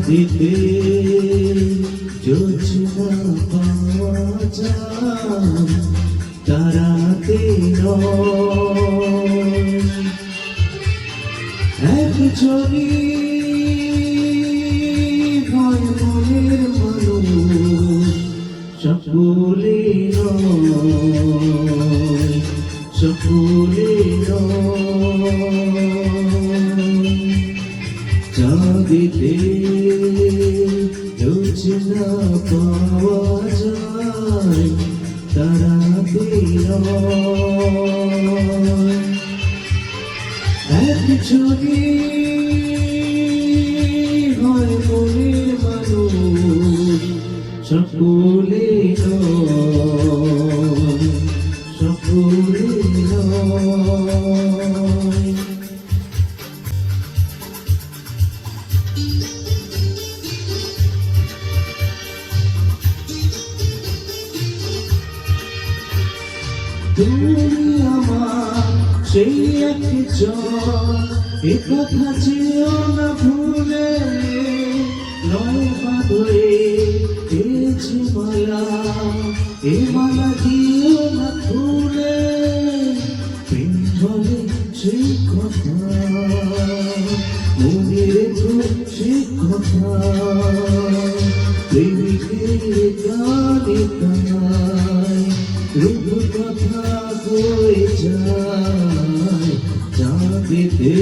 চাঁদিতে জোছনা পাওয়া যায়, তারাতে নয়। একজনই হয় মনের মানুষ, সকলে নয়, সকলে নয়। চাঁদিতে জোছনা পাওয়া যায়, তারাতে নয়। একজনই হয় মনের মানুষ, সকলে নয়, সকলে নয়। তুমি আমার সেই একজন, এ কথা চেয়েও না ভুলে, নয় বাঁধরে পেয়েছি মালা, এ মালা দিও না খুলে। প্রেম বলে সেই কথা, মনে রেখো সেই কথা, প্রেমিকের গানে গায় রূপ কথা হয়ে যায়। চাঁদিতে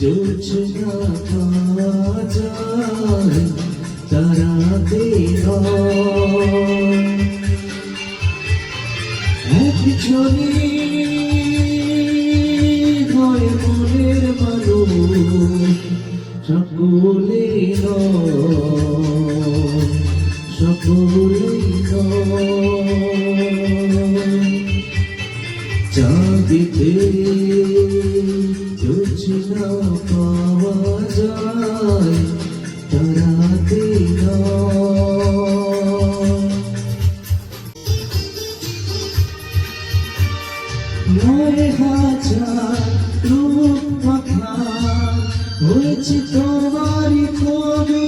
জোছনা পাওয়া যায়, তারাতে নয়। একজনই হয় মনের মানুষ, সকলে নয়, সকলে নয়। চাঁদিতে জোছনা পাওয়া যায়, তারাতে নয়। হাজার রূপ কথা হয়েছে তোমারই কবি,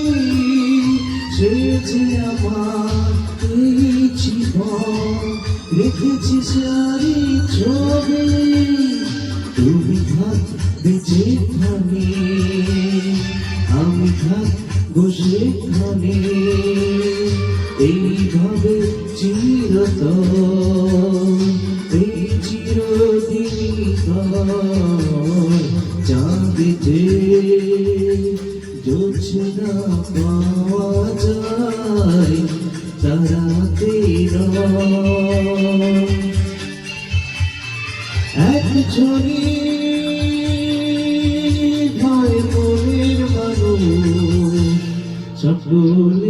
সে যে আমার এই জীবন রেখেছি সারি ছবি। তুমি থাকবে যেখানে, আমি থাকবো সেখানে, এইভাবে চিরতন, এই চিরদিন। চাঁদিতে জোছনা পাওয়া যায়, তারাতে নয়। একজনই হয় মনের মানুষ, সকলে